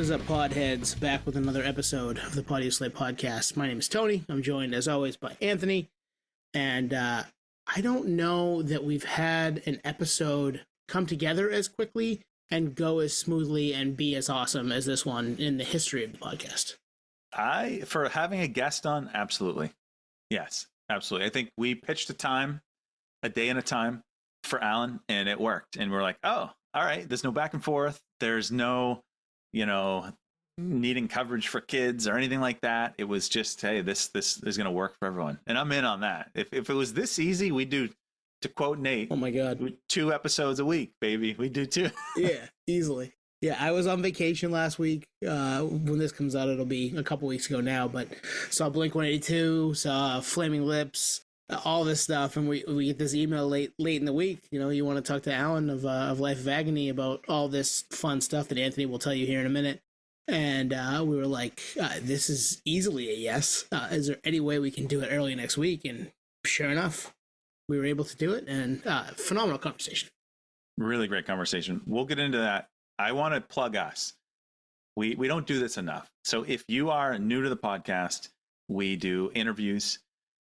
What is up, podheads? Back with another episode of the Podioslave podcast. My name is Tony. I'm joined, as always, by Anthony. And I don't know that we've had an episode come together as quickly and go as smoothly and be as awesome as this one in the history of the podcast. For having a guest on, absolutely. Yes, absolutely. I think we pitched a day and a time for Alan, and it worked. And we're like, oh, all right, there's no back and forth. There's no, needing coverage for kids or anything like that. It was just, hey, this is going to work for everyone. And I'm in on that. If it was this easy, we'd do, to quote Nate, oh my God, 2 episodes a week, baby. We do 2. Yeah, easily. Yeah, I was on vacation last week. When this comes out, it'll be a couple weeks ago now, but saw Blink-182, saw Flaming Lips, all this stuff, and we get this email late in the week. You want to talk to Alan of Life of Agony about all this fun stuff that Anthony will tell you here in a minute. And we were like, this is easily a yes. Is there any way we can do it early next week? And sure enough, we were able to do it, and phenomenal conversation. Really great conversation. We'll get into that. I want to plug us. We don't do this enough. So if you are new to the podcast, we do interviews.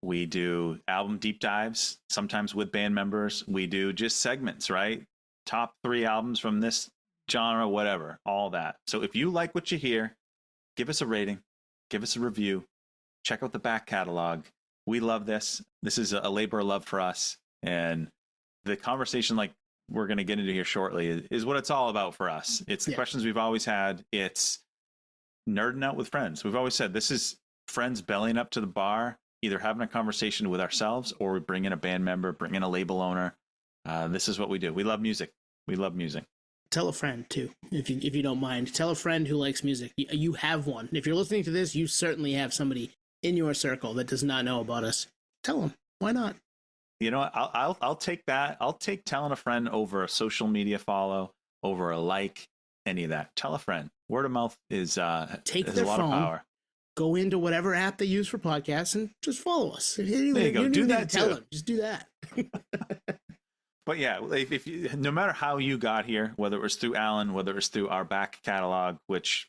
We do album deep dives, sometimes with band members. We do just segments, right? Top 3 albums from this genre, whatever, all that. So if you like what you hear, give us a rating, give us a review, check out the back catalog. We love this. This is a labor of love for us. And the conversation like we're going to get into here shortly is what it's all about for us. It's the questions we've always had. It's nerding out with friends. We've always said this is friends bellying up to the bar, either having a conversation with ourselves or we bring in a band member, bring in a label owner. This is what we do. We love music. We love music. Tell a friend too, if you don't mind. Tell a friend who likes music. You have one. If you're listening to this, you certainly have somebody in your circle that does not know about us. Tell them. Why not? You know what? I'll take that. I'll take telling a friend over a social media follow, over a like, any of that. Tell a friend. Word of mouth is take has their a lot phone, of power. Go into whatever app they use for podcasts and just follow us. There you go. Do that too. Tell them. Just do that. But yeah, if you, no matter how you got here, whether it was through Alan, whether it was through our back catalog, which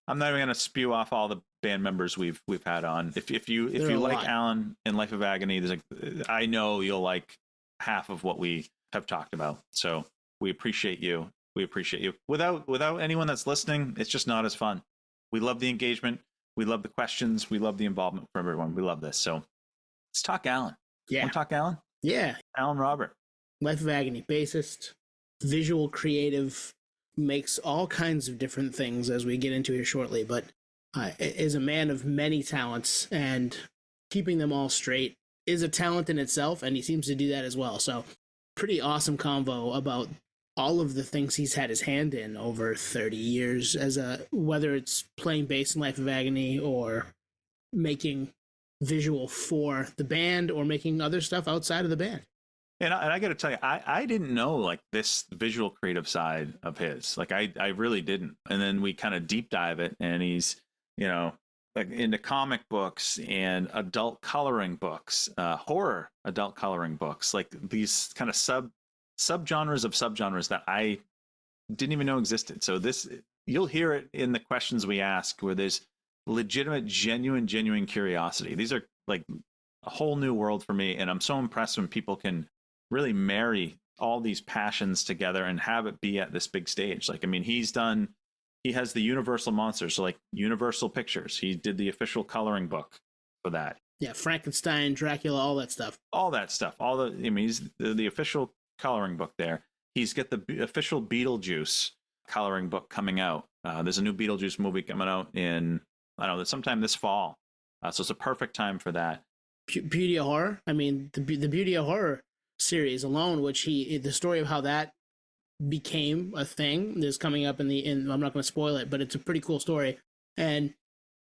I'm not even going to spew off all the band members we've had on. If you like Alan and Life of Agony, I know you'll like half of what we have talked about. So we appreciate you. We appreciate you. Without anyone that's listening, it's just not as fun. We love the engagement. We love the questions. We love the involvement from everyone. We love this. So let's talk Alan. Yeah. Want to talk Alan? Yeah. Alan Robert. Life of Agony, bassist, visual creative, makes all kinds of different things as we get into here shortly, but is a man of many talents, and keeping them all straight is a talent in itself, and he seems to do that as well. So pretty awesome convo about all of the things he's had his hand in over 30 years, whether it's playing bass in Life of Agony or making visual for the band or making other stuff outside of the band. And I got to tell you, I didn't know like this visual creative side of his. Like I really didn't. And then we kind of deep dive it, and he's, like into comic books and adult coloring books, horror adult coloring books, like these kind of subgenres of subgenres that I didn't even know existed. So you'll hear it in the questions we ask, where there's legitimate, genuine curiosity. These are like a whole new world for me, and I'm so impressed when people can really marry all these passions together and have it be at this big stage. Like, I mean, he has the Univseral Monsters, so like Universal Pictures. He did the official coloring book for that. Yeah, Frankenstein, Dracula, all that stuff. He's the official coloring book there. He's got the official Beetlejuice coloring book coming out. There's a new Beetlejuice movie coming out in, I don't know, sometime this fall. So it's a perfect time for that. Beauty of Horror. I mean, the Beauty of Horror series alone, which the story of how that became a thing is coming up in I'm not going to spoil it, but it's a pretty cool story. And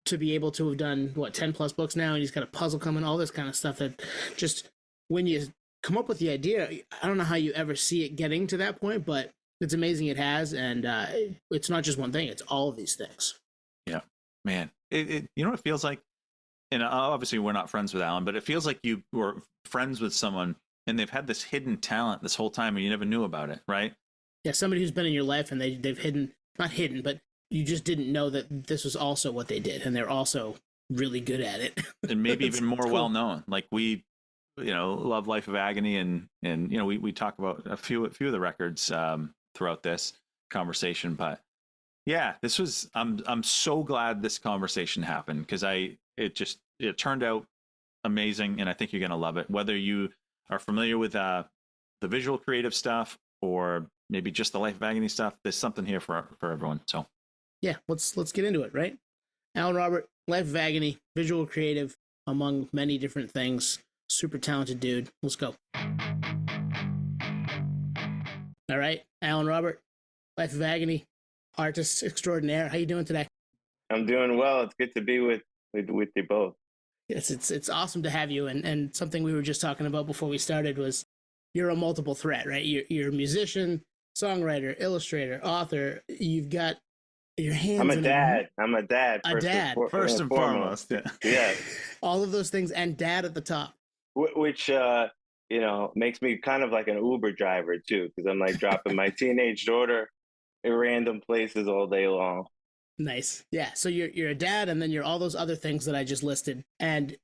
to be able to have done 10 plus books now, and he's got a puzzle coming, all this kind of stuff, that just when you come up with the idea, I don't know how you ever see it getting to that point, but it's amazing it has. And it's not just one thing, it's all of these things. Yeah, man. You know what it feels like? And obviously we're not friends with Alan, but it feels like you were friends with someone and they've had this hidden talent this whole time and you never knew about it, right? Yeah, somebody who's been in your life and they've not hidden, but you just didn't know that this was also what they did, and they're also really good at it. And maybe even more cool. well known. Like we, love Life of Agony, and we talk about a few of the records throughout this conversation. But yeah, this was I'm so glad this conversation happened, because it turned out amazing, and I think you're gonna love it. Whether you are familiar with the visual creative stuff, or maybe just the Life of Agony stuff, there's something here for everyone. So yeah, let's get into it, right? Alan Robert, Life of Agony, visual creative, among many different things. Super talented dude. Let's go. All right, Alan Robert, Life of Agony, artist extraordinaire. How you doing today? I'm doing well. It's good to be with you both. Yes, it's awesome to have you. And something we were just talking about before we started was you're a multiple threat, right? You're a musician, songwriter, illustrator, author. You've got your hands. I'm a dad. I'm a dad. First and foremost, yeah. Yeah. All of those things, and dad at the top. Which makes me kind of like an Uber driver too, because I'm like dropping my teenage daughter in random places all day long. Nice. Yeah. So you're a dad, and then you're all those other things that I just listed. And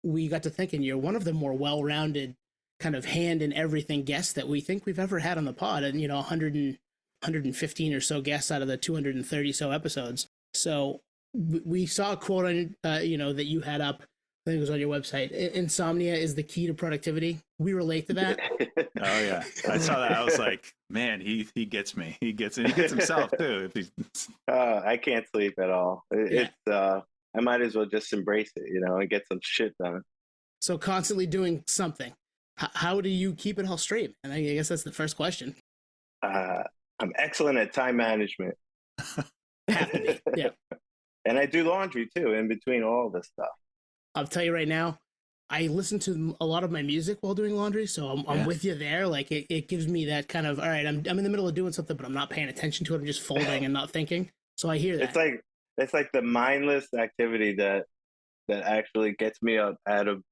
we got to thinking you're one of the more well-rounded, kind of hand in everything guests that we think we've ever had on the pod. And 115 or so guests out of the 230 so episodes. So we saw a quote on that you had up. I think it was on your website. Insomnia is the key to productivity. We relate to that. Oh yeah, I saw that. I was like, man, he gets me. He gets himself too. I can't sleep at all. I might as well just embrace it, and get some shit done. So constantly doing something. How do you keep it all straight? And I guess that's the first question. I'm excellent at time management. Have to be, yeah. And I do laundry too, in between all this stuff. I'll tell you right now, I listen to a lot of my music while doing laundry, so I'm with you there. Like it gives me that kind of, all right, I'm in the middle of doing something, but I'm not paying attention to it. I'm just folding and not thinking. So I hear that. It's like the mindless activity that actually gets me up out of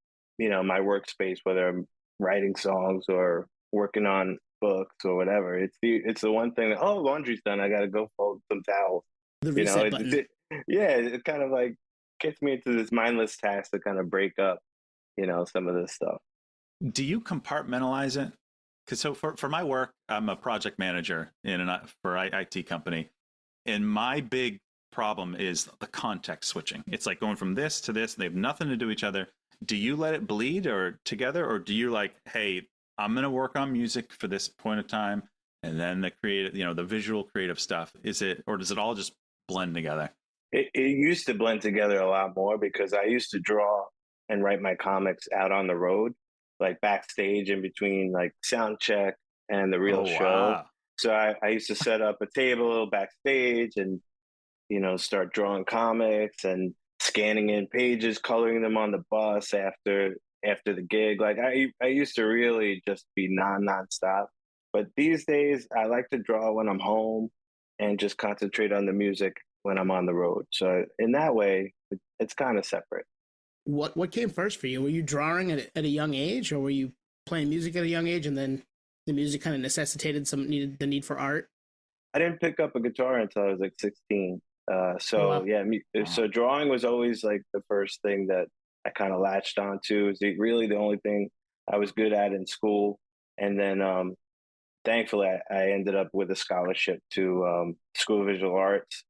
my workspace, whether I'm writing songs or working on books or whatever. It's the one thing that, laundry's done, I got to go fold some towels. The reset button. It kind of like gets me into this mindless task to kind of break up, some of this stuff. Do you compartmentalize it? Because for my work, I'm a project manager for IT company, and my big problem is the context switching. It's like going from this to this, and they have nothing to do with each other. Do you let it bleed or together, or do you like, hey, I'm going to work on music for this point of time, and then the creative, the visual creative stuff? Or does it all just blend together? It used to blend together a lot more, because I used to draw and write my comics out on the road, like backstage in between like sound check and the real show. Wow. So I used to set up a table backstage and, start drawing comics and scanning in pages, coloring them on the bus after the gig. Like I used to really just be nonstop. But these days I like to draw when I'm home and just concentrate on the music when I'm on the road. So in that way, it's kind of separate. What came first for you? Were you drawing at a young age, or were you playing music at a young age, and then the music kind of necessitated the need for art? I didn't pick up a guitar until I was like 16. Wow. So drawing was always like the first thing that I kind of latched onto. It was really the only thing I was good at in school. And then thankfully I ended up with a scholarship to School of Visual Arts.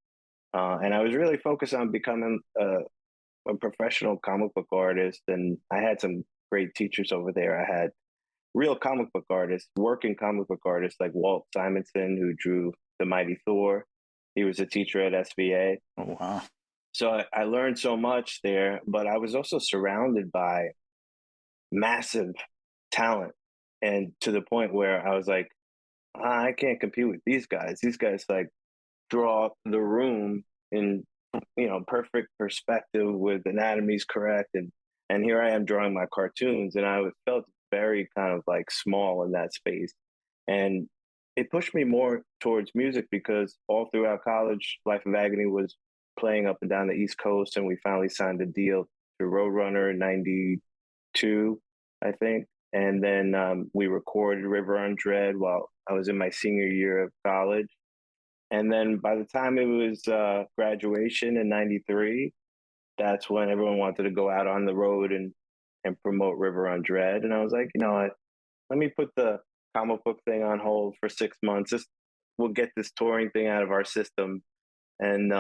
And I was really focused on becoming a professional comic book artist. And I had some great teachers over there. I had real comic book artists, working comic book artists like Walt Simonson, who drew The Mighty Thor. He was a teacher at SVA. Oh, wow. So I learned so much there, but I was also surrounded by massive talent. And to the point where I was like, I can't compete with these guys. These guys like draw the room in, perfect perspective with anatomies correct. And here I am drawing my cartoons, and I felt very kind of like small in that space. And it pushed me more towards music, because all throughout college, Life of Agony was playing up and down the East Coast, and we finally signed a deal to Roadrunner in '92, I think. And then we recorded River on Dread while I was in my senior year of college. And then by the time it was graduation in '93, that's when everyone wanted to go out on the road and promote River on Dread. And I was like, you know what? Let me put the comic book thing on hold for 6 months. Just we'll get this touring thing out of our system, and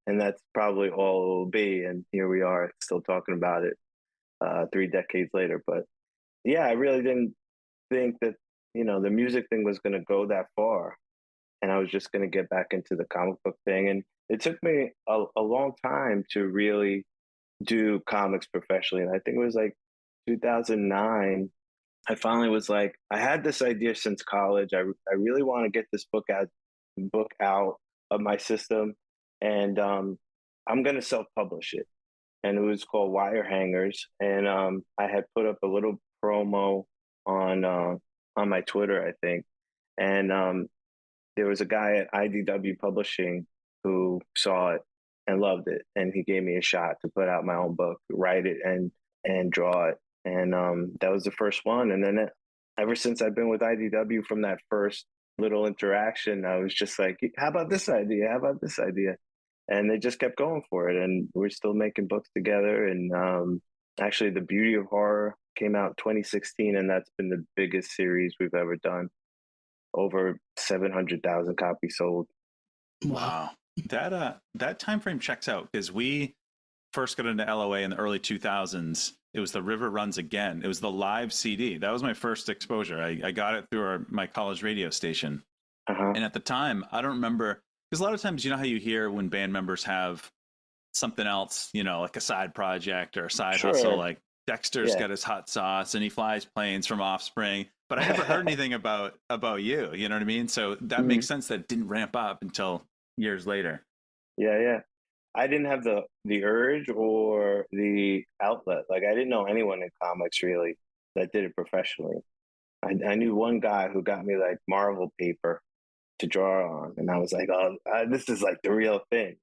that's probably all it will be. And here we are, still talking about it 3 decades later. But yeah, I really didn't think that the music thing was going to go that far, and I was just going to get back into the comic book thing. And it took me a long time to really do comics professionally. And I think it was like 2009. I finally was like, I had this idea since college. I really want to get this book out of my system, and I'm going to self publish it. And it was called Wire Hangers. And I had put up a little promo on my Twitter, I think. And there was a guy at IDW Publishing who saw it and loved it, and he gave me a shot to put out my own book, write it, and draw it. And that was the first one. And then ever since I've been with IDW, from that first little interaction, I was just like, how about this idea? How about this idea? And they just kept going for it. And we're still making books together. And actually, The Beauty of Horror came out in 2016, and that's been the biggest series we've ever done. Over 700,000 copies sold. Wow. That time frame checks out, because we first got into LOA in the early 2000s. It was The River Runs Again. It was the live CD. That was my first exposure. I got it through my college radio station. Uh-huh. And at the time, I don't remember, because a lot of times, you know how you hear when band members have something else, like a side project or a side hustle, like Dexter's got his hot sauce and he flies planes from Offspring. But I never heard anything about you. You know what I mean? So that makes sense that it didn't ramp up until years later. Yeah. I didn't have the urge or the outlet. Like, I didn't know anyone in comics really that did it professionally. I knew one guy who got me like Marvel paper to draw on, and I was like, oh, this is like the real thing,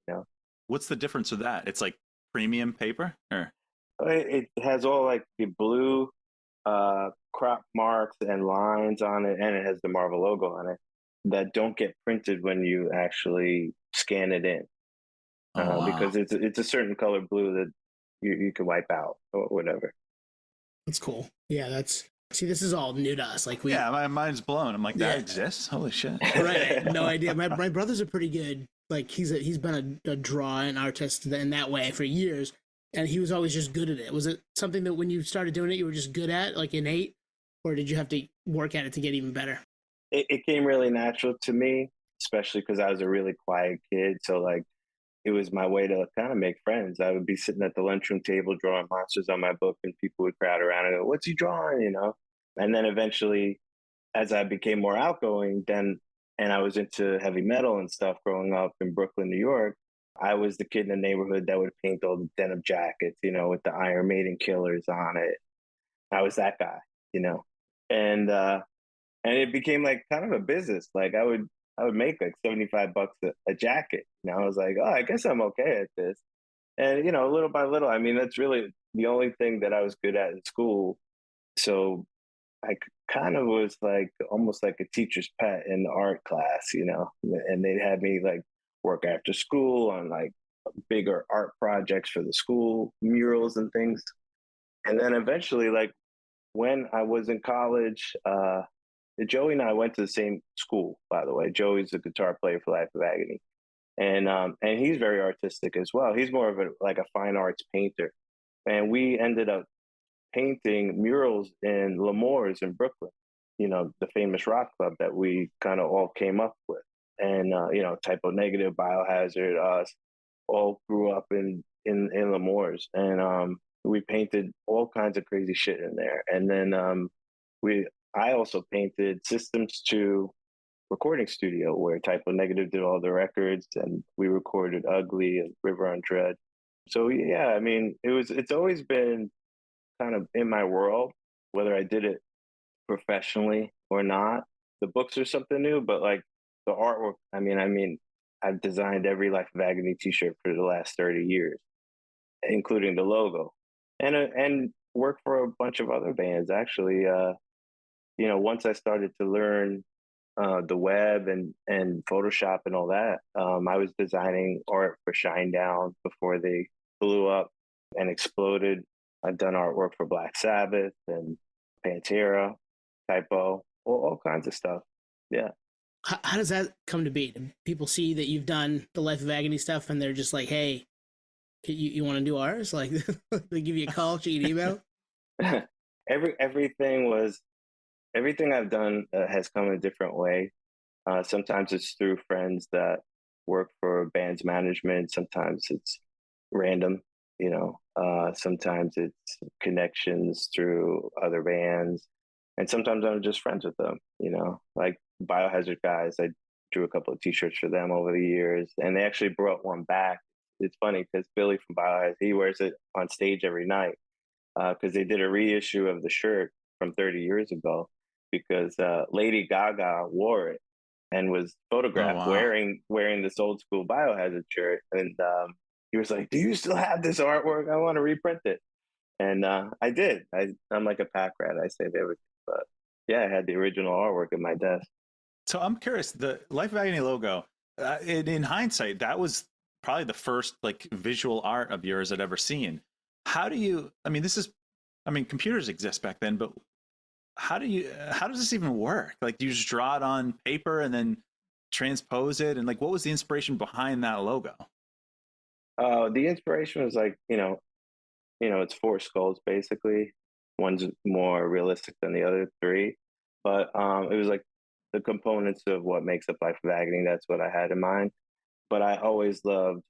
What's the difference with that? It's like premium paper, or it has all like the blue crop marks and lines on it, and it has the Marvel logo on it that don't get printed when you actually scan it in. wow. Because it's a certain color blue that you can wipe out or whatever. That's cool. Yeah, this is all new to us. Like my mind's blown. I'm like, that exists? Holy shit! Right, I had no idea. My brothers are pretty good. Like he's been a drawer and artist in that way for years, and he was always just good at it. Was it something that when you started doing it, you were just good at, like innate, or did you have to work at it to get even better? It came really natural to me, especially because I was a really quiet kid. So like, it was my way to kind of make friends. I would be sitting at the lunchroom table drawing monsters on my book, and people would crowd around and go, "What's he drawing?" And then eventually, as I became more outgoing, and I was into heavy metal and stuff growing up in Brooklyn, New York, I was the kid in the neighborhood that would paint all the denim jackets, with the Iron Maiden killers on it. I was that guy, and it became like kind of a business. Like, I would make like $75 a jacket. I was like, oh, I guess I'm okay at this. And little by little, I mean, that's really the only thing that I was good at in school. So I kind of was like almost like a teacher's pet in the art class, and they'd have me like work after school on like bigger art projects for the school, murals and things. And then eventually, like when I was in college, Joey and I went to the same school, by the way. Joey's a guitar player for Life of Agony. And he's very artistic as well. He's more of a fine arts painter. And we ended up painting murals in L'Amour's in Brooklyn, the famous rock club that we kind of all came up with. And, Typo Negative, Biohazard, us all grew up in L'Amour's. And we painted all kinds of crazy shit in there. And then I also painted Systems 2 recording studio where Typo Negative did all the records, and we recorded Ugly and River on Dread. So yeah, I mean, it's always been kind of in my world, whether I did it professionally or not. The books are something new, but like the artwork, I mean, I've designed every Life of Agony t-shirt for the last 30 years, including the logo, and work for a bunch of other bands actually. Once I started to learn the web and Photoshop and all that. I was designing art for Shinedown before they blew up and exploded. I've done artwork for Black Sabbath and Pantera, Typo, all kinds of stuff. Yeah. How does that come to be? Do people see that you've done the Life of Agony stuff and they're just like, hey, you want to do ours? Like, they give you a call, shoot you an email? Everything I've done has come a different way. Sometimes it's through friends that work for bands management. Sometimes it's random, sometimes it's connections through other bands. And sometimes I'm just friends with them, like Biohazard guys. I drew a couple of t-shirts for them over the years, and they actually brought one back. It's funny because Billy from Biohazard, he wears it on stage every night because they did a reissue of the shirt from 30 years ago because Lady Gaga wore it and was photographed wearing this old school Biohazard shirt. And he was like, "Do you still have this artwork? I want to reprint it." And I did. I'm like a pack rat. I saved everything. But yeah, I had the original artwork at my desk. So I'm curious, the Life of Agony logo, in hindsight, that was probably the first like visual art of yours I'd ever seen. How do you, computers exist back then, but how does this even work? Like, do you just draw it on paper and then transpose it? And like, what was the inspiration behind that logo? The inspiration was like, it's four skulls basically. One's more realistic than the other three, but it was like the components of what makes up Life of Agony. That's what I had in mind. But I always loved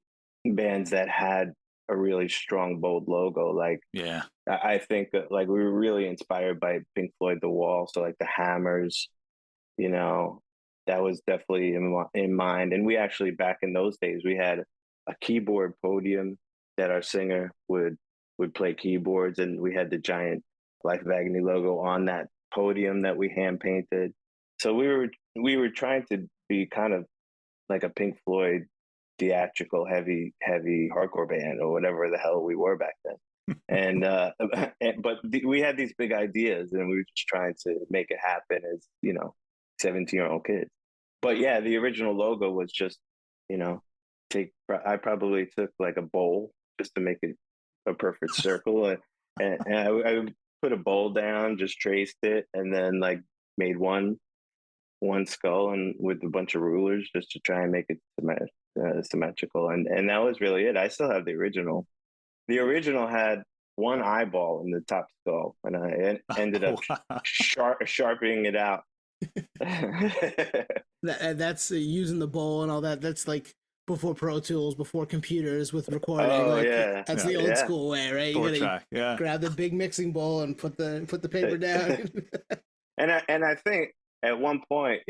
bands that had a really strong, bold logo. Like, yeah, I think like we were really inspired by Pink Floyd, The Wall. So like the Hammers, that was definitely in mind. And we actually, back in those days, we had a keyboard podium that our singer would play keyboards, and we had the giant Life of Agony logo on that podium that we hand painted. So we were trying to be kind of like a Pink Floyd theatrical heavy hardcore band or whatever the hell we were back then. And we had these big ideas, and we were just trying to make it happen as 17-year-old kids. But yeah, the original logo was just I probably took like a bowl just to make it a perfect circle, and I put a bowl down, just traced it, and then like made one skull and with a bunch of rulers just to try and make it symmetrical, and that was really it. I still have the original. The original had one eyeball in the top skull, and I ended up sharpening it out. That's using the bowl and all that. That's like before Pro Tools, before computers with recording. Oh like, yeah, that's the old school way, right? You gotta grab the big mixing bowl and put the paper down. and I think at one point,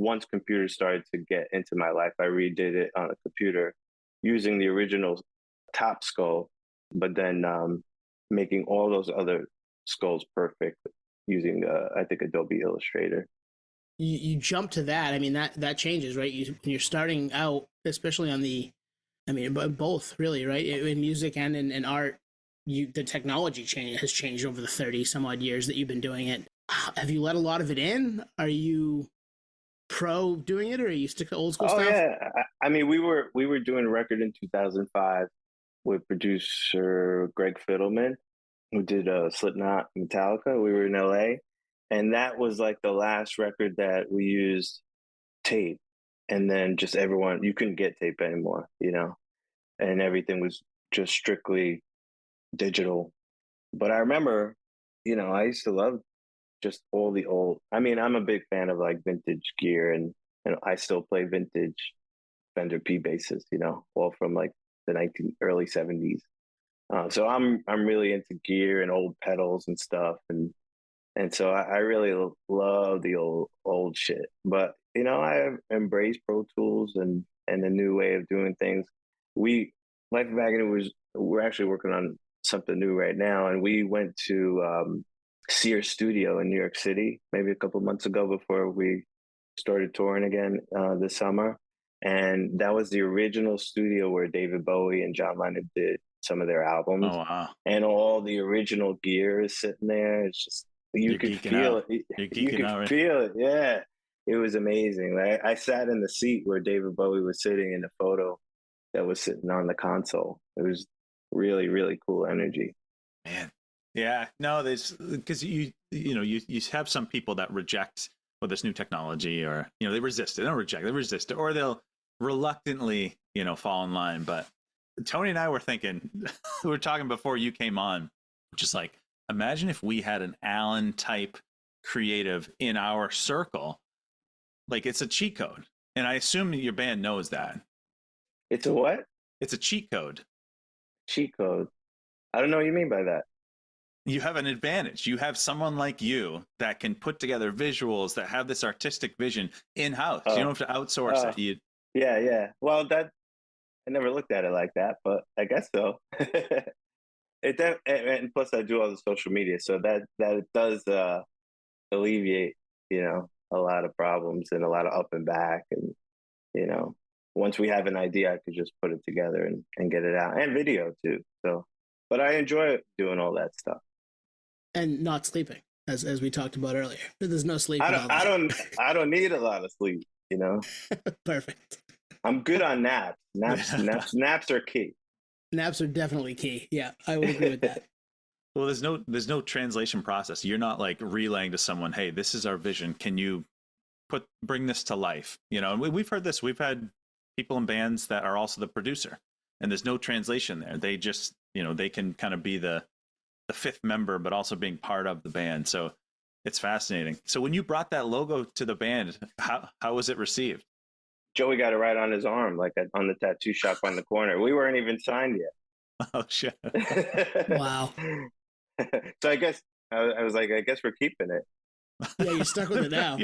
once computers started to get into my life, I redid it on a computer using the original top skull, but then making all those other skulls perfect using I think Adobe Illustrator. You jump to that. I mean, that changes, right? When you're starting out, especially on both really, right? In music and in art, the technology has changed over the 30 some odd years that you've been doing it. Have you let a lot of it in? Are you pro doing it, or are you stick to old school stuff? Yeah, I mean, we were doing a record in 2005 with producer Greg Fiddleman, who did Slipknot, Metallica. We were in LA, and that was like the last record that we used tape, and then just everyone, you couldn't get tape anymore, and everything was just strictly digital. But I remember, I used to love just all the old. I mean, I'm a big fan of like vintage gear, and I still play vintage Fender P basses, all from like the early 70s. So I'm really into gear and old pedals and stuff, and so I really love the old shit. But I embrace Pro Tools and the new way of doing things. Life of Agony we're actually working on something new right now, and we went to Sears Studio in New York City maybe a couple months ago before we started touring again this summer. And that was the original studio where David Bowie and John Lennon did some of their albums. Oh, wow. And all the original gear is sitting there. It's just, you could feel it. You could feel it. Yeah. it was amazing. I sat in the seat where David Bowie was sitting in the photo that was sitting on the console. It was really, really cool energy. Man. Yeah, no, there's because you have some people that reject this new technology, or they resist it. They don't reject it, they resist it, or they'll reluctantly fall in line. But Tony and I were thinking, we were talking before you came on, just like, imagine if we had an Alan type creative in our circle. Like, it's a cheat code, and I assume your band knows that. It's a what? It's a cheat code. Cheat code. I don't know what you mean by that. You have an advantage. You have someone like you that can put together visuals, that have this artistic vision in-house. You don't have to outsource it. Yeah. Well, I never looked at it like that, but I guess so. And plus I do all the social media, so that does alleviate, a lot of problems and a lot of up and back. And, once we have an idea, I could just put it together and get it out, and video too. So, but I enjoy doing all that stuff. And not sleeping, as we talked about earlier. There's no sleep. I don't need a lot of sleep, Perfect. I'm good on naps. Naps are key. Naps are definitely key. Yeah, I would agree with that. Well, there's no translation process. You're not like relaying to someone, hey, this is our vision. Can you bring this to life? And we've heard this. We've had people in bands that are also the producer, and there's no translation there. They just, they can kind of be the fifth member, but also being part of the band. So it's fascinating. So when you brought that logo to the band, how was it received? Joey got it right on his arm, like on the tattoo shop on the corner. We weren't even signed yet. Oh, shit. Wow. So I guess I was like, I guess we're keeping it. Yeah, you're stuck with it now.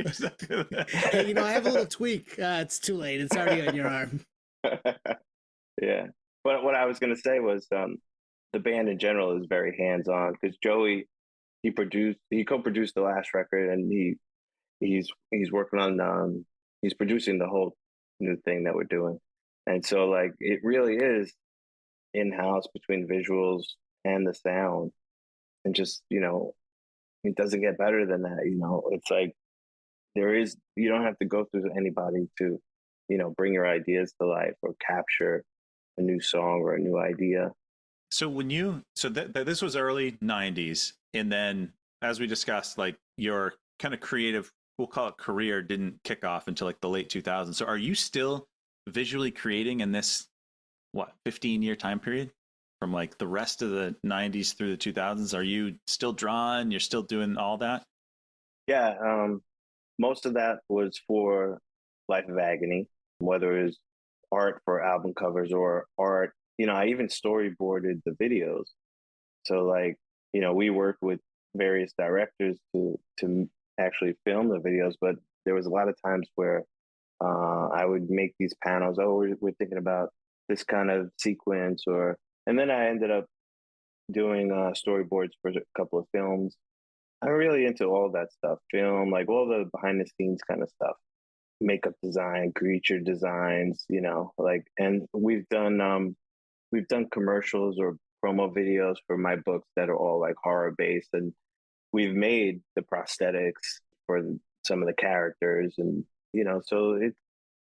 Hey, I have a little tweak. It's too late. It's already on your arm. Yeah. But what I was going to say was the band in general is very hands-on, because Joey, he co-produced the last record, and he's working on he's producing the whole new thing that we're doing. And so like it really is in-house between visuals and the sound, and just it doesn't get better than that. It's like you don't have to go through anybody to bring your ideas to life or capture a new song or a new idea. So this was early 90s, and then as we discussed, like your kind of creative, we'll call it career, didn't kick off until like the late 2000s. So are you still visually creating in this 15-year time period? From like the rest of the 90s through the 2000s, are you still drawing? You're still doing all that? Yeah, most of that was for Life of Agony, whether it was art for album covers or art. I even storyboarded the videos. So like, we worked with various directors to actually film the videos, but there was a lot of times where I would make these panels. Oh, we're thinking about this kind of sequence, and then I ended up doing storyboards for a couple of films. I'm really into all that stuff, film, like all the behind the scenes kind of stuff, makeup design, creature designs, and we've done commercials or promo videos for my books that are all like horror based, and we've made the prosthetics for some of the characters, and so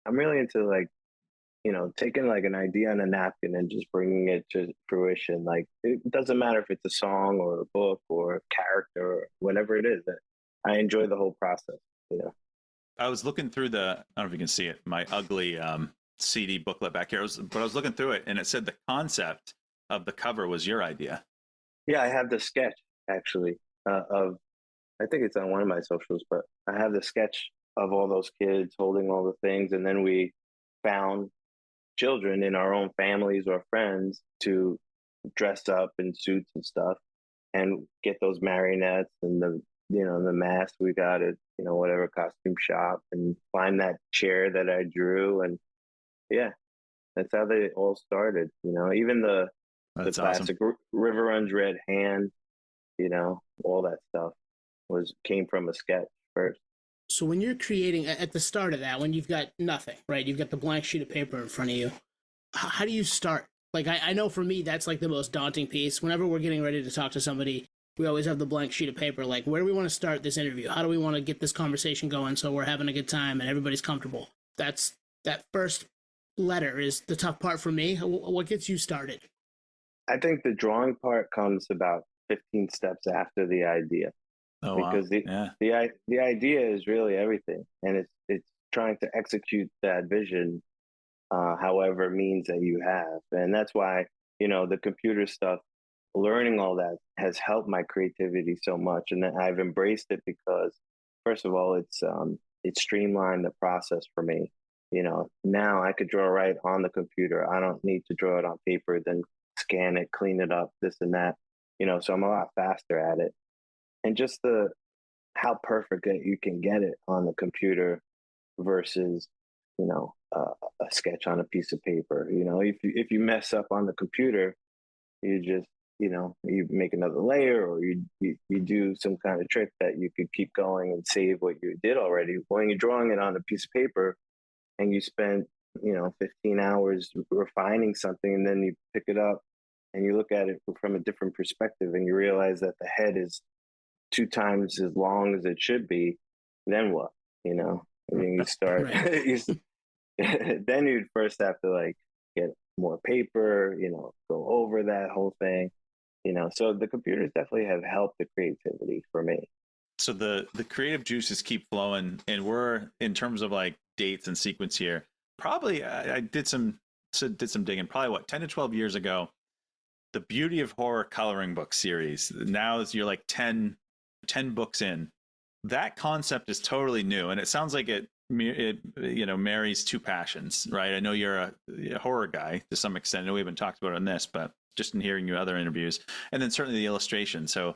I'm really into like taking like an idea on a napkin and just bringing it to fruition. Like it doesn't matter if it's a song or a book or a character or whatever it is. I enjoy the whole process. I was looking through I don't know if you can see it, my ugly CD booklet back here. But I was looking through it, and it said the concept of the cover was your idea. Yeah, I have the sketch actually of, I think it's on one of my socials, but I have the sketch of all those kids holding all the things, and then we found children in our own families or friends to dress up in suits and stuff and get those marionettes and the mask we got at whatever costume shop, and find that chair that I drew, and yeah, that's how they all started. Even the classic awesome. River Runs Red Hand, all that stuff came from a sketch first. So when you're creating at the start of that, when you've got nothing, right? You've got the blank sheet of paper in front of you. How do you start? Like, I know for me, that's like the most daunting piece. Whenever we're getting ready to talk to somebody we always have the blank sheet of paper. Like, where do we want to start this interview? How do we want to get this conversation going so we're having a good time and everybody's comfortable? That first letter is the tough part for me. What gets you started? I think the drawing part comes about 15 steps after the idea, Oh, wow. because the idea is really everything, and it's trying to execute that vision, however means that you have, and that's why the computer stuff, learning all that has helped my creativity so much, and I've embraced it because, first of all, it's streamlined the process for me. Now I could draw right on the computer. I don't need to draw it on paper, then scan it, clean it up, this and that. So I'm a lot faster at it. And just the how perfect that you can get it on the computer versus, a sketch on a piece of paper. If you mess up on the computer, you just, you make another layer, or you do some kind of trick that you could keep going and save what you did already. When you're drawing it on a piece of paper and you spend 15 hours refining something, and then you pick it up and you look at it from a different perspective, and you realize that the head is 2 times as long as it should be, then what? And then you start, then you'd first have to like get more paper, go over that whole thing, so the computers definitely have helped the creativity for me. So the creative juices keep flowing, and we're, in terms of like dates and sequence here, probably I did some digging, probably what, 10 to 12 years ago, the Beauty of Horror coloring book series. Now you're like 10 books in. That concept is totally new, and it sounds like it marries two passions, right? I know you're a horror guy to some extent. I know we haven't talked about it on this, but just in hearing your other interviews, and then certainly the illustration. So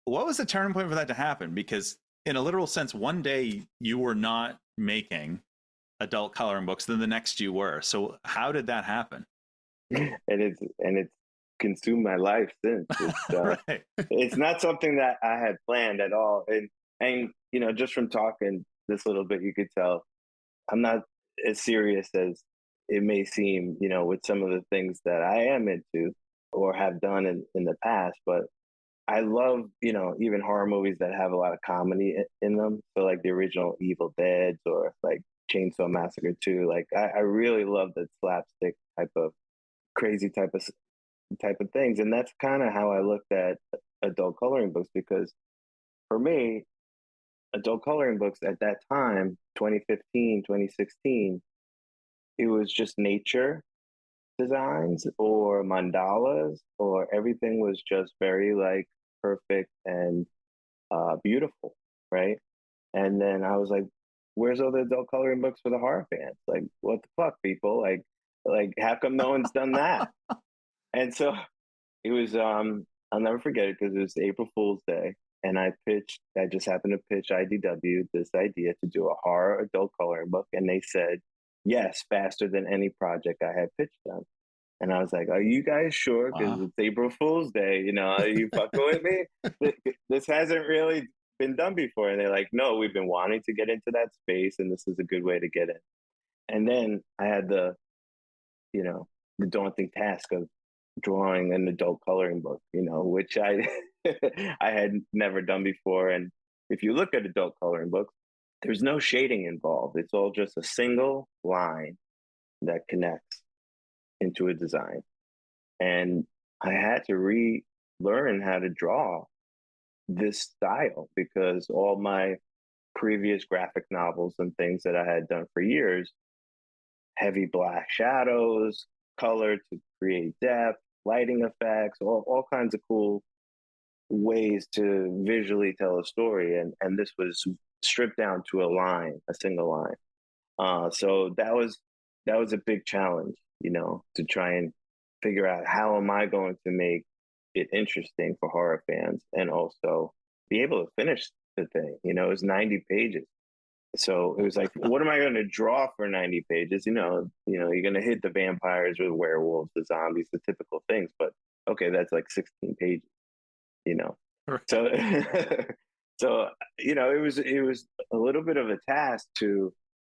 what was the turning point for that to happen? Because in a literal sense, one day you were not making adult coloring books, then the next you were. So how did that happen? And it's consumed my life since. Right. It's not something that I had planned at all. And just from talking this little bit, you could tell I'm not as serious as it may seem, with some of the things that I am into or have done in the past. But I love, even horror movies that have a lot of comedy in them. So like the original Evil Dead, or like Chainsaw Massacre 2. Like I really love the slapstick type of crazy type of things. And that's kind of how I looked at adult coloring books, because for me, adult coloring books at that time, 2015, 2016, it was just nature designs or mandalas, or everything was just very like perfect and beautiful, right? And then I was like, where's all the adult coloring books for the horror fans? Like, what the fuck, people? Like how come no one's done that? And so it was, I'll never forget it, because it was April Fool's Day. And I just happened to pitch IDW this idea to do a horror adult coloring book. And they said, yes, faster than any project I had pitched them. And I was like, are you guys sure? Because It's April Fool's Day. Are you fucking with me? This hasn't really been done before. And they're like, no, we've been wanting to get into that space, and this is a good way to get in. And then I had the daunting task of drawing an adult coloring book, which I I had never done before. And if you look at adult coloring books, there's no shading involved. It's all just a single line that connects into a design. And I had to relearn how to draw this style, because all my previous graphic novels and things that I had done for years, heavy black shadows, color to create depth, lighting effects, all kinds of cool ways to visually tell a story. And this was stripped down to a single line. So that was a big challenge, to try and figure out how am I going to make it interesting for horror fans, and also be able to finish the thing. It was 90 pages. So it was like, what am I going to draw for 90 pages? You're going to hit the vampires or the werewolves, the zombies, the typical things. But okay, that's like 16 pages, So, so it was a little bit of a task to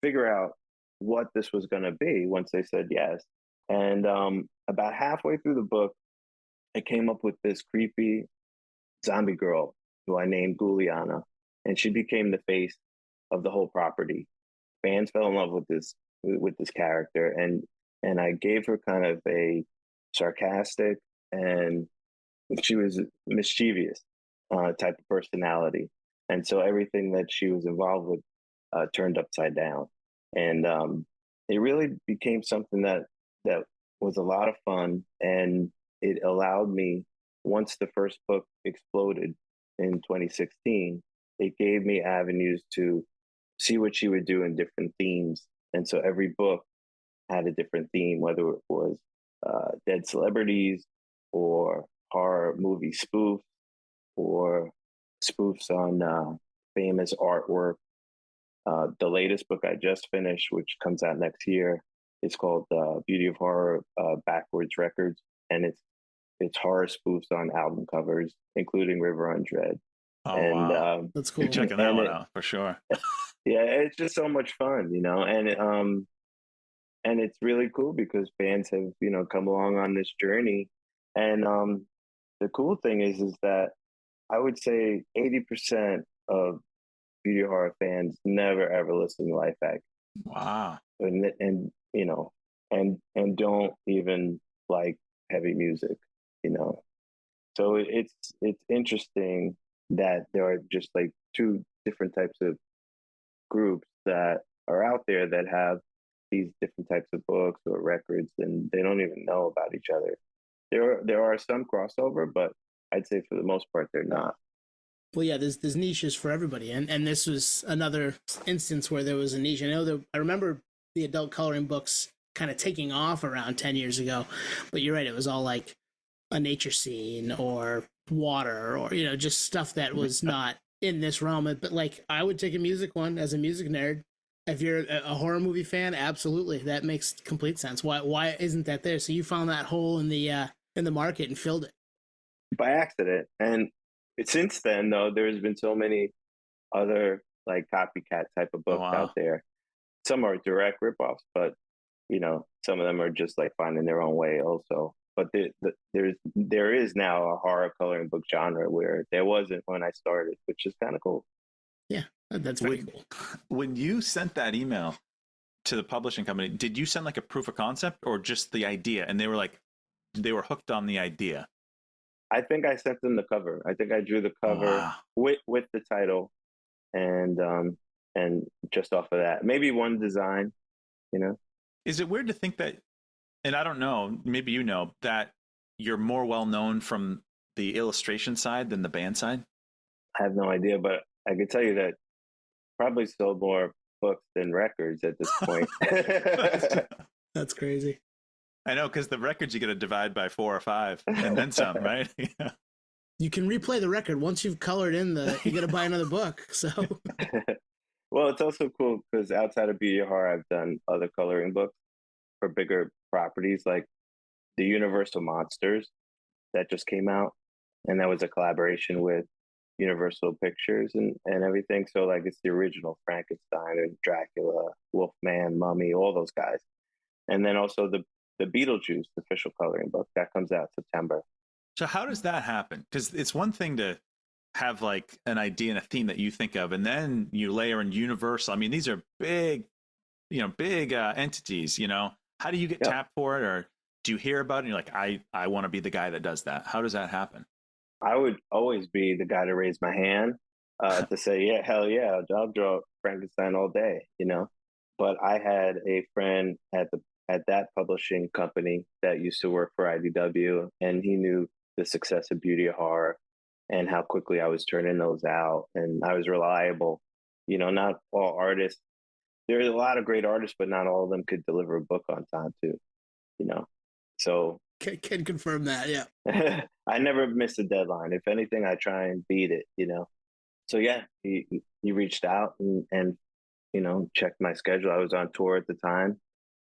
figure out what this was going to be once they said yes. And about halfway through the book, I came up with this creepy zombie girl who I named Guliana, and she became the face of the whole property. Fans fell in love with this character, and I gave her kind of a sarcastic, and she was mischievous type of personality, and so everything that she was involved with turned upside down, and it really became something that was a lot of fun, and it allowed me, once the first book exploded in 2016, it gave me avenues to see what she would do in different themes. And so every book had a different theme, whether it was dead celebrities or horror movie spoofs or spoofs on famous artwork. The latest book I just finished, which comes out next year, is called Beauty of Horror Backwards Records, and it's horror spoofs on album covers, including River on Dread. Oh, And wow. That's cool. You're checking that one out for sure. yeah, it's just so much fun, and it's really cool because fans have come along on this journey, and the cool thing is that I would say 80% of beauty horror fans never ever listen to Life Agony. Wow. And and don't even like heavy music, so it's interesting that there are just like two different types of groups that are out there that have these different types of books or records, and they don't even know about each other. There are some crossover, but I'd say for the most part they're not. Well, yeah, there's niches for everybody, and this was another instance where there was a niche. I remember the adult coloring books kind of taking off around 10 years ago, but you're right, it was all like a nature scene or water or just stuff that was not in this realm. But like, I would take a music one as a music nerd. If you're a horror movie fan, absolutely, that makes complete sense. Why isn't that there? So you found that hole in the market and filled it By accident. And since then, though, there's been so many other like copycat type of books out there. Some are direct ripoffs, but some of them are just like finding their own way also. But there is now a horror coloring book genre where there wasn't when I started, which is kind of cool. Yeah, that's very cool. When you sent that email to the publishing company, did you send like a proof of concept or just the idea? And they were hooked on the idea. I think I sent them the cover. I think I drew the cover with the title, and just off of that, maybe one design. Is it weird to think that? And I don't know. Maybe that you're more well known from the illustration side than the band side. I have no idea, but I can tell you that probably sold more books than records at this point. That's crazy. I know, because the records you got to divide by 4 or 5 and then some, right? Yeah. You can replay the record once you've colored in you got to buy another book. So, well, it's also cool because outside of beauty horror, I've done other coloring books for bigger properties, like the Universal Monsters that just came out, and that was a collaboration with Universal Pictures and everything. So like it's the original Frankenstein and Dracula, Wolfman, Mummy, all those guys, and then also the Beetlejuice official coloring book that comes out September. So how does that happen? Because it's one thing to have like an idea and a theme that you think of, and then you layer in Universal. I mean, these are big entities. How do you get tapped for it, or do you hear about it and you're like, I want to be the guy that does that? How does that happen? I would always be the guy to raise my hand to say, yeah, hell yeah, I'll draw Frankenstein all day, But I had a friend at that publishing company that used to work for IDW, and he knew the success of Beauty of Horror and how quickly I was turning those out, and I was reliable. Not all artists. There's a lot of great artists, but not all of them could deliver a book on time too. So can confirm that. Yeah. I never miss a deadline. If anything, I try and beat it. So yeah, he reached out and checked my schedule. I was on tour at the time,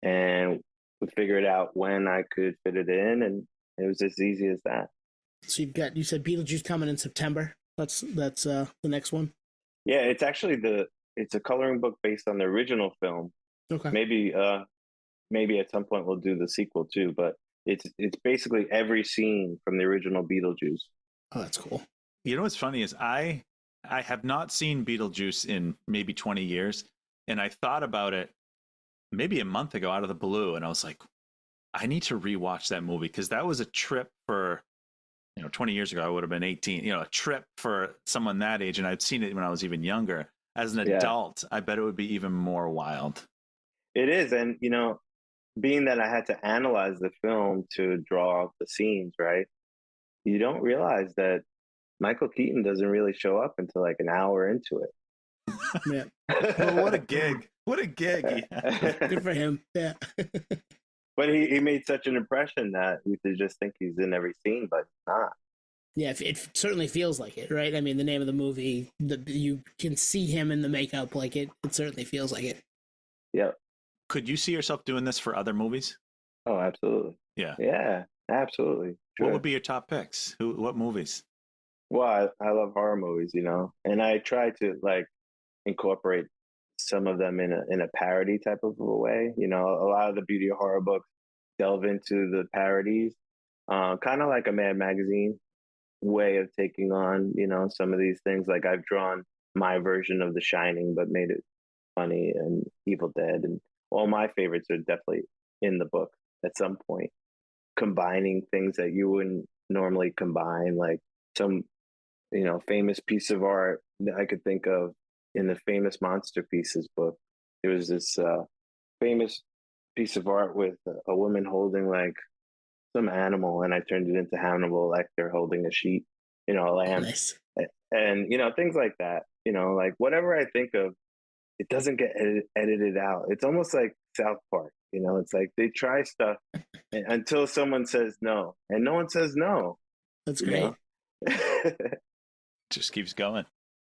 and we figured out when I could fit it in, and it was as easy as that. So you said Beetlejuice coming in September. That's the next one. Yeah, it's actually it's a coloring book based on the original film. Okay. Maybe at some point we'll do the sequel too, but it's basically every scene from the original Beetlejuice. Oh, that's cool. You know what's funny is I have not seen Beetlejuice in maybe 20 years, and I thought about it maybe a month ago out of the blue, and I was like, I need to rewatch that movie because that was a trip for 20 years ago I would have been 18. A trip for someone that age, and I'd seen it when I was even younger. As an Yeah, adult, I bet it would be even more wild. it is. And, being that I had to analyze the film to draw the scenes, right? You don't realize that Michael Keaton doesn't really show up until like an hour into Yeah. Well, what a gig! What a gig! Yeah. Good for him. Yeah. But he made such an impression that you could just think he's in every scene, but he's not. Yeah, it certainly feels like it, right? I mean, the name of the movie, you can see him in the makeup, like it certainly feels like it. Yeah. Could you see yourself doing this for other movies? Oh, absolutely. Yeah. Yeah, absolutely. Sure. What would be your top picks? What movies? Well, I love horror movies, and I try to like incorporate some of them in a parody type of a way. A lot of the beauty of horror books delve into the parodies, kind of like a Mad Magazine way of taking on, some of these things. Like I've drawn my version of The Shining, but made it funny, and Evil Dead, and all my favorites are definitely in the book at some point, combining things that you wouldn't normally combine, like some, famous piece of art that I could think of in the Famous Monster Pieces book. There was this famous piece of art with a woman holding like some animal, and I turned it into Hannibal Lecter holding a sheep, a lamb, Nice. and things like that. Like whatever I think of, it doesn't get edited out. It's almost like South Park. It's like they try stuff until someone says no, and no one says no. That's You great. know? Just keeps going.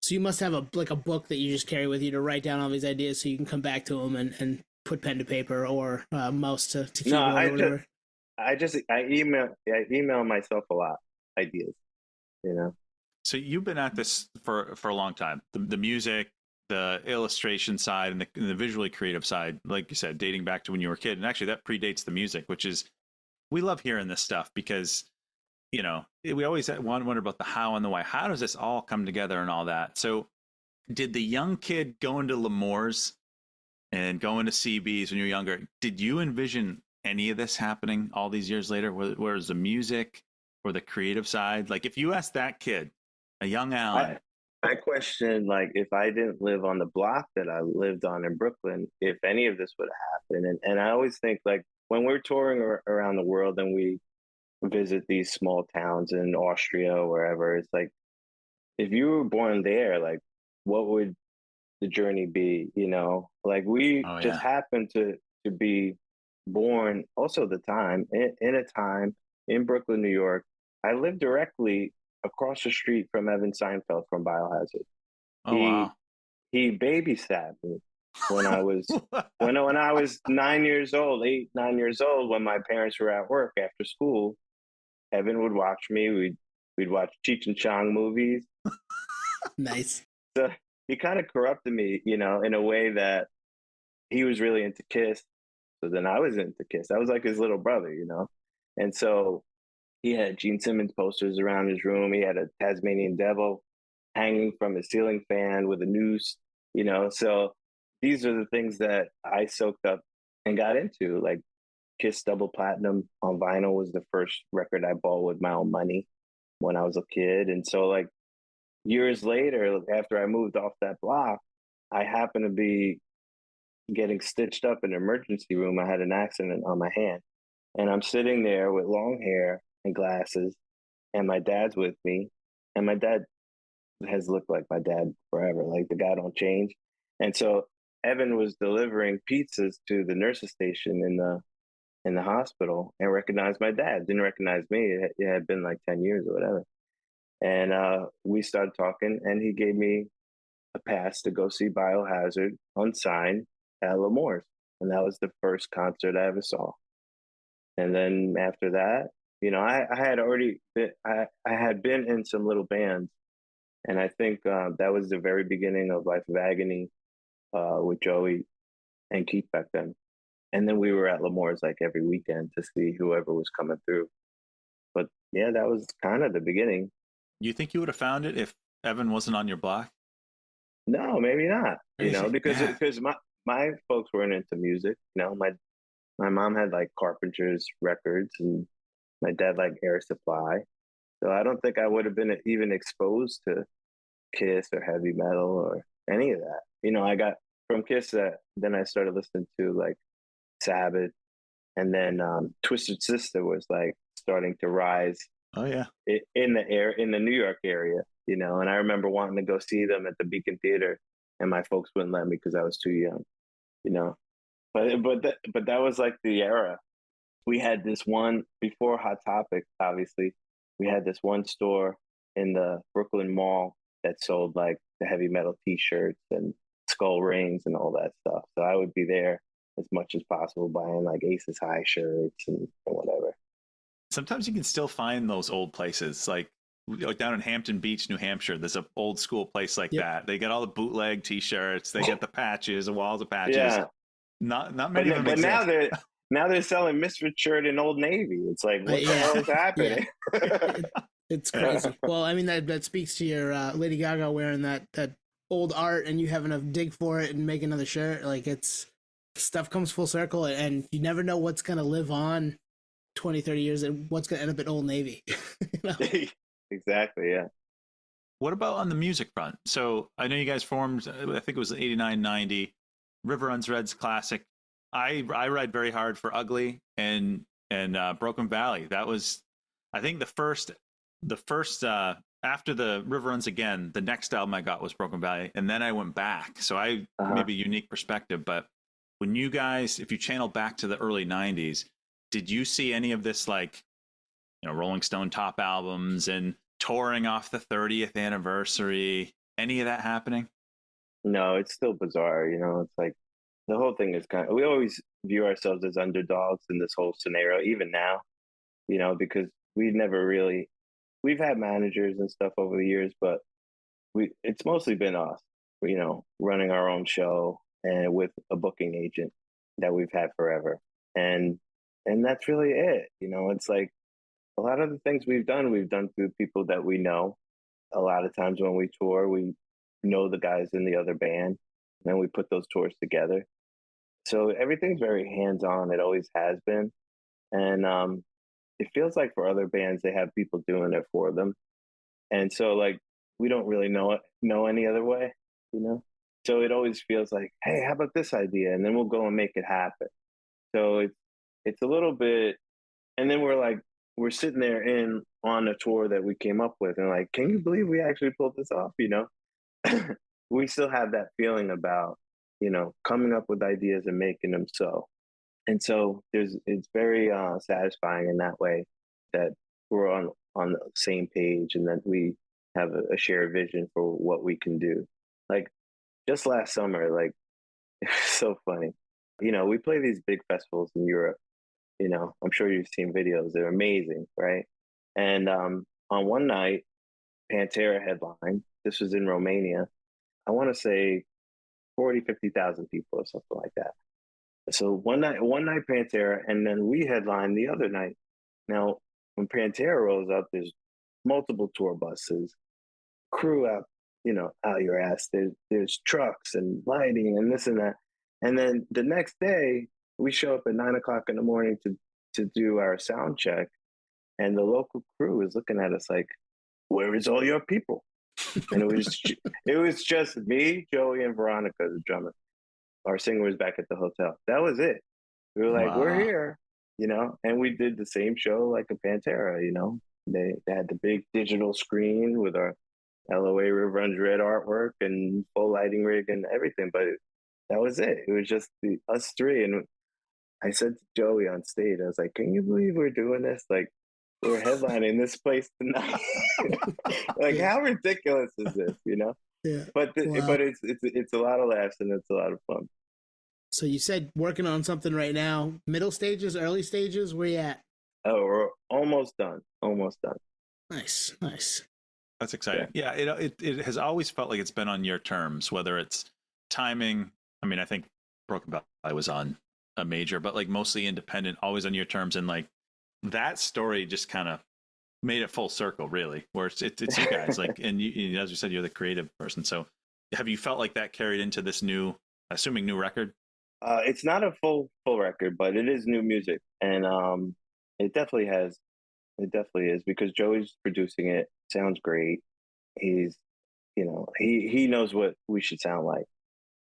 So you must have a book that you just carry with you to write down all these ideas, so you can come back to them and put pen to paper or mouse to No, keyboard or whatever. I email myself a lot ideas. So you've been at this for a long time. The music, the illustration side, and the visually creative side, like you said, dating back to when you were a kid. And actually, that predates the music, which is we love hearing this stuff because we always wonder about the how and the why. How does this all come together and all that? So, did the young kid go into Lemore's and go into CB's when you were younger? Did you envision any of this happening all these years later? Where's the music or the creative side? Like, if you asked that kid, a young Alan, I question, like, if I didn't live on the block that I lived on in Brooklyn, if any of this would have happened. And I always think, like, when we're touring around the world and we visit these small towns in Austria or wherever, it's like, if you were born there, like, what would the journey be? Like we Oh, just yeah. happened to be born also the time in a time in Brooklyn, New York. I lived directly across the street from Evan Seinfeld from Biohazard. Oh, He wow. he babysat me when I was when I was 9 years old, 8, 9 years old, when my parents were at work after school. Evan would watch me. We'd watch Cheech and Chong movies. Nice. So he kind of corrupted me, in a way that he was really into Kiss. So then I was into Kiss. I was like his little brother, And so he had Gene Simmons posters around his room. He had a Tasmanian devil hanging from his ceiling fan with a noose, So these are the things that I soaked up and got into. Like Kiss Double Platinum on vinyl was the first record I bought with my own money when I was a kid. And so, like, years later, after I moved off that block, I happened to be getting stitched up in an emergency room. I had an accident on my hand, and I'm sitting there with long hair and glasses, and my dad's with me, and my dad has looked like my dad forever. Like the guy don't change. And so Evan was delivering pizzas to the nurses station in the hospital and recognized my dad. Didn't recognize me. It had been like 10 years or whatever. And we started talking, and he gave me a pass to go see Biohazard unsigned at Lemore's. And that was the first concert I ever saw. And then after that, I had already been, I had been in some little bands. And I think that was the very beginning of Life of Agony with Joey and Keith back then. And then we were at Lemore's like every weekend to see whoever was coming through. But yeah, that was kind of the beginning. You think you would have found it if Evan wasn't on your block? No, maybe not. Crazy. Because Yeah. my folks weren't into music. My mom had like Carpenter's records, and my dad like Air Supply. So I don't think I would have been even exposed to Kiss or heavy metal or any of that. I got from Kiss. Then I started listening to like Sabbath, and then Twisted Sister was like starting to rise Oh yeah. in the New York area. And I remember wanting to go see them at the Beacon Theater, and my folks wouldn't let me because I was too young. You know, but that was like the era. We had this one before Hot Topic, obviously. We had this one store in the Brooklyn Mall that sold like the heavy metal T-shirts and skull rings and all that stuff. So I would be there as much as possible buying like Aces High shirts and whatever. Sometimes you can still find those old places, like down in Hampton Beach, New Hampshire. There's an old school place like Yep. that. They get all the bootleg T-shirts. They get the patches, the walls of patches. Yeah, Not but many of them but now exist. they're selling Misfit shirt in Old Navy. It's like what the Yeah. hell is happening? It's crazy. Well, I mean that speaks to your Lady Gaga wearing that old art, and you having to dig for it and make another shirt. Like it's stuff comes full circle, and you never know what's gonna live on 20, 30 years, and what's gonna end up at Old Navy. You know? Exactly. Yeah. What about on the music front? So I know you guys formed, I think it was 89, 90. River Runs Red's classic. I ride very hard for Ugly and Broken Valley. That was, I think the first after the River Runs Again, the next album I got was Broken Valley, and then I went back. So I maybe a unique perspective. But when you guys, if you channel back to the early 90s, did you see any of this, like, Rolling Stone top albums and touring off the 30th anniversary? Any of that happening? No, it's still bizarre. It's like the whole thing is we always view ourselves as underdogs in this whole scenario, even now, because we've had managers and stuff over the years, but it's mostly been us, running our own show and with a booking agent that we've had forever. And that's really it. It's like a lot of the things we've done through people that we know. A lot of times when we tour, we know the guys in the other band, and then we put those tours together. So everything's very hands-on. It always has been. And it feels like for other bands, they have people doing it for them. And so like, we don't really know any other way, So it always feels like, hey, how about this idea? And then we'll go and make it happen. So it's a little bit, and then we're sitting there on a tour that we came up with, and like, can you believe we actually pulled this off? We still have that feeling about, coming up with ideas and making them so. And so it's very satisfying in that way that we're on the same page, and that we have a shared vision for what we can do. Like just last summer, like it's so funny. We play these big festivals in Europe. I'm sure you've seen videos. They're amazing, right? And on one night, Pantera headline. This was in Romania. I want to say 40, 50,000 people or something like that. So one night Pantera, and then we headline the other night. Now, when Pantera rolls up, there's multiple tour buses, crew out, out your ass. There's trucks and lighting and this and that. And then the next day, we show up at 9:00 in the morning to do our sound check, and the local crew is looking at us like, "Where is all your people?" And it was just me, Joey, and Veronica, the drummer. Our singer was back at the hotel. That was it. We were like, Wow. we're here, and we did the same show like a Pantera, They had the big digital screen with our LOA River Runs Red artwork and full lighting rig and everything, but that was it. It was just us three. And I said to Joey on stage, I was like, can you believe we're doing this? Like, we're headlining this place tonight. Like, how ridiculous is this, Yeah. But Wow. but it's a lot of laughs and it's a lot of fun. So you said working on something right now. Middle stages, early stages, where you at? Oh, we're almost done. Almost done. Nice. That's exciting. Yeah, it has always felt like it's been on your terms, whether it's timing. I mean, I think Broken Valley was on a major, but like mostly independent, always on your terms. And like that story just kind of made it full circle, really, where it's you guys, like, and you, as you said, you're the creative person. So have you felt like that carried into this new, assuming new record? It's not a full record, but it is new music, and it definitely has. It definitely is because Joey's producing it. Sounds great. He's, he knows what we should sound like,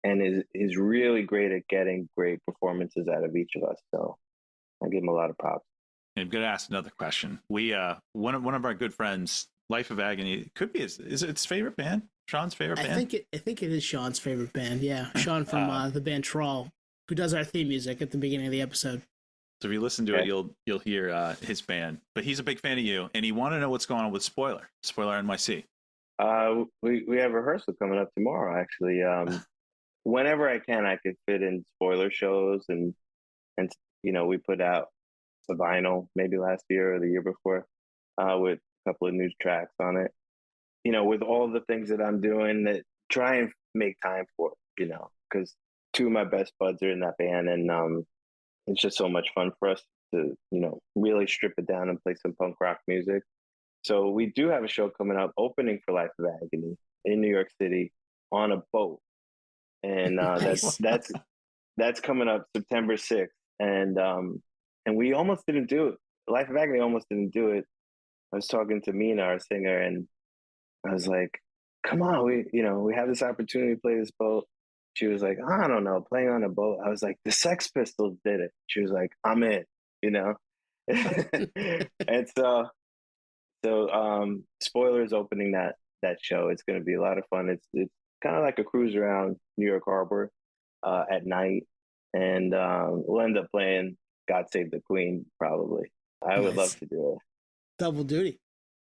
and is really great at getting great performances out of each of us. So I give him a lot of props. I'm going to ask another question. We one of our good friends, Life of Agony, could be is it its favorite band? Sean's favorite band? I think it is Sean's favorite band. Yeah, Sean from the band Trawl, who does our theme music at the beginning of the episode. So if you listen to it, you'll hear his band. But he's a big fan of you, and he wanted to know what's going on with Spoiler NYC. We have rehearsal coming up tomorrow. Actually, whenever I can, I could fit in Spoiler shows, and we put out a vinyl maybe last year or the year before with a couple of new tracks on it. With all the things that I'm doing, that try and make time for it, because two of my best buds are in that band, and it's just so much fun for us to, really strip it down and play some punk rock music. So we do have a show coming up, opening for Life of Agony in New York City on a boat, and Nice. that's coming up September 6th, and we almost didn't do it. Life of Agony almost didn't do it. I was talking to Mina, our singer, and I was like, "Come on, we have this opportunity to play this boat." She was like, "I don't know, playing on a boat." I was like, "The Sex Pistols did it." She was like, "I'm in," and so Spoiler's opening that show. It's going to be a lot of fun. It's kind of like a cruise around New York Harbor at night, and we'll end up playing "God Save the Queen" probably. I would love to do it. Double duty.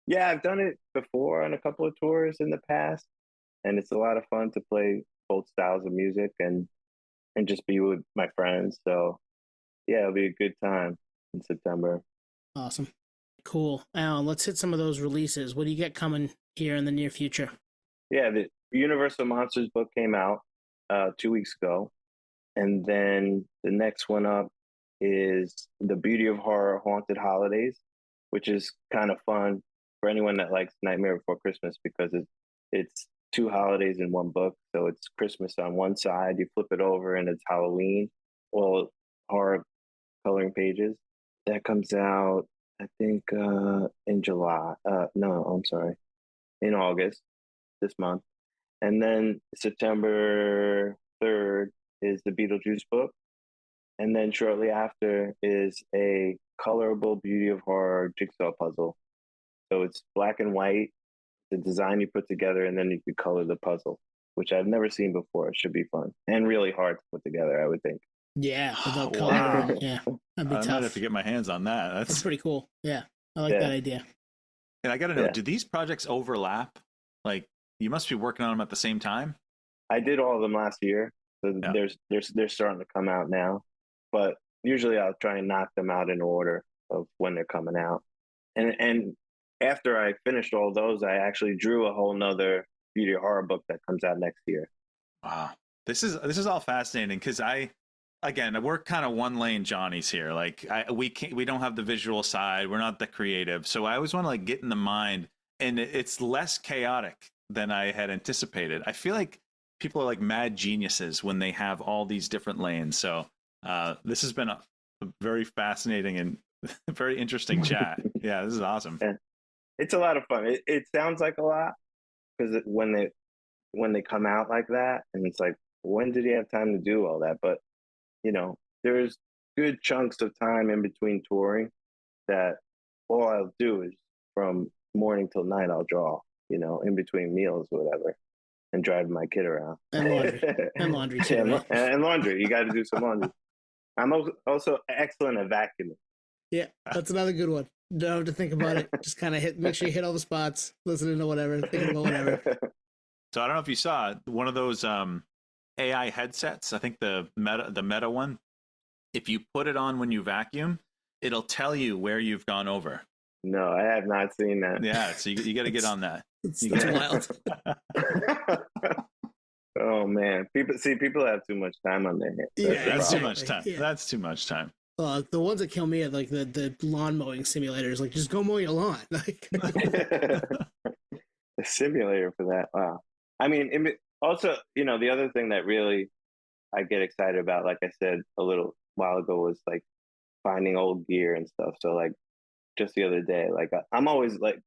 Yeah, I've done it before on a couple of tours in the past, and it's a lot of fun to play both styles of music and just be with my friends. So yeah, it'll be a good time in September. Awesome. Cool. Alan, let's hit some of those releases. What do you get coming here in the near future? Yeah, the Univseral Monsters book came out 2 weeks ago. And then the next one up is The Beauty of Horror Haunted Holidays, which is kind of fun for anyone that likes Nightmare Before Christmas, because it's two holidays in one book. So it's Christmas on one side, you flip it over and it's Halloween, all horror coloring pages. That comes out, I think, in July. No, I'm sorry, in August this month. And then September 3rd is the Beetlejuice book. And then shortly after is a colorable Beauty of Horror jigsaw puzzle. So it's black and white, the design you put together, and then you could color the puzzle, which I've never seen before. It should be fun and really hard to put together, I would think. Yeah, without coloring. Wow. Yeah, that'd be I tough. might have to get my hands on that. That's pretty cool. Yeah, I like that idea. And I got to know, do these projects overlap? Like, you must be working on them at the same time? I did all of them last year, so they're starting to come out now. But usually I'll try and knock them out in order of when they're coming out. And after I finished all those, I actually drew a whole nother Beauty of Horror book that comes out next year. Wow, this is all fascinating because we're kind of one lane Johnnies here. Like we don't have the visual side. We're not the creative. So I always want to like get in the mind, and it's less chaotic than I had anticipated. I feel like people are like mad geniuses when they have all these different lanes. So this has been a very fascinating and very interesting chat. Yeah, this is awesome. Yeah. It's a lot of fun. It sounds like a lot because when they come out like that, and it's like, when did he have time to do all that? But there's good chunks of time in between touring that all I'll do is from morning till night I'll draw, in between meals or whatever, and drive my kid around. And laundry too. Right? And laundry. You got to do some laundry. I'm also excellent at vacuuming. Yeah, that's another good one. Don't have to think about it. Just kind of make sure you hit all the spots, listening to whatever, thinking about whatever. So I don't know if you saw one of those AI headsets. I think the Meta one. If you put it on when you vacuum, it'll tell you where you've gone over. No, I have not seen that. Yeah, so you got to get on that. It's wild. Oh man, people have too much time on their hands. That's too much time. Yeah. That's too much time. The ones that kill me are like the lawn mowing simulators. Like, just go mow your lawn. Like, The simulator for that. Wow. I mean, also, the other thing that really I get excited about, like I said a little while ago, was like finding old gear and stuff. So like just the other day, like I'm always like,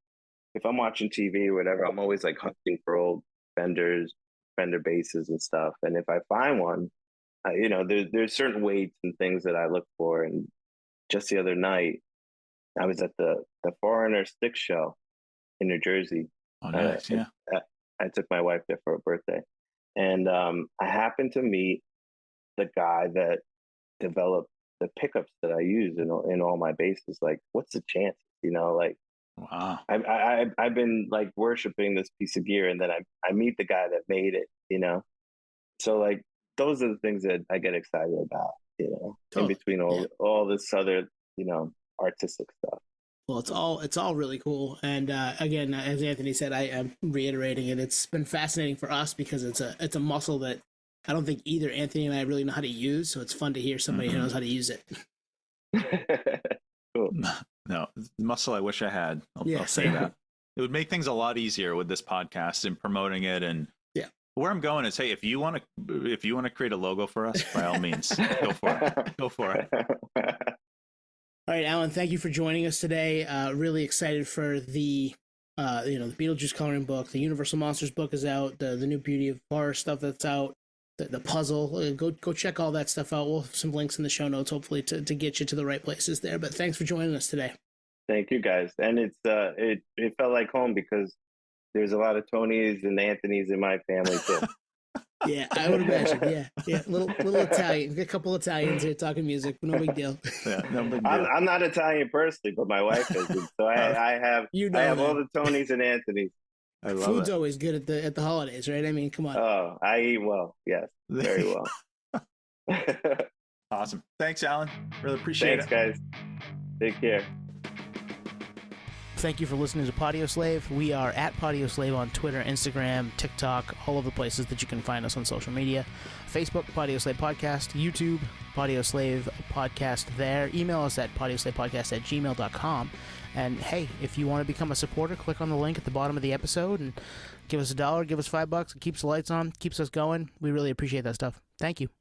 if I'm watching TV or whatever, I'm always like hunting for old Fender basses and stuff. And if I find one, there's certain weights and things that I look for. And just the other night, I was at the Foreigner Stick Show in New Jersey. Oh, nice. Yeah. I took my wife there for her birthday, and I happened to meet the guy that developed the pickups that I use in all my basses. Like, what's the chance? Like, Wow. I've been like worshiping this piece of gear, and then I meet the guy that made it. So like those are the things that I get excited about. In between all this other artistic stuff. well, it's all really cool. And again, as Anthony said, I am reiterating it. It's been fascinating for us because it's a muscle that I don't think either Anthony and I really know how to use. So it's fun to hear somebody who knows how to use it. Cool. No, muscle I wish I had. I'll say that. It would make things a lot easier with this podcast and promoting it. And where I'm going is, hey, if you want to create a logo for us, by all means, go for it. Go for it. All right, Alan, thank you for joining us today. Really excited for the the Beetlejuice coloring book. The Universal Monsters book is out. The new Beauty of Horror stuff that's out. The puzzle. Go check all that stuff out. We'll have some links in the show notes, hopefully, to get you to the right places there. But thanks for joining us today. Thank you, guys. And it felt like home because there's a lot of Tonys and Anthonys in my family too. Yeah, I would imagine. Yeah, little Italian, a couple Italians here talking music, no big deal. Yeah, no big deal. I'm not Italian personally, but my wife is, so I have all the Tonys and Anthonys. I love Food's it. always good at the holidays, right? I mean, come on. Oh, I eat well. Yes, very well. Awesome. Thanks, Alan. Really appreciate it. Thanks, guys. Take care. Thank you for listening to Podioslave. We are at Podioslave on Twitter, Instagram, TikTok, all of the places that you can find us on social media. Facebook, Podioslave Podcast. YouTube, Podioslave Podcast there. Email us at podioslavepodcast@gmail.com. And hey, if you want to become a supporter, click on the link at the bottom of the episode and give us $1, give us $5. It keeps the lights on, keeps us going. We really appreciate that stuff. Thank you.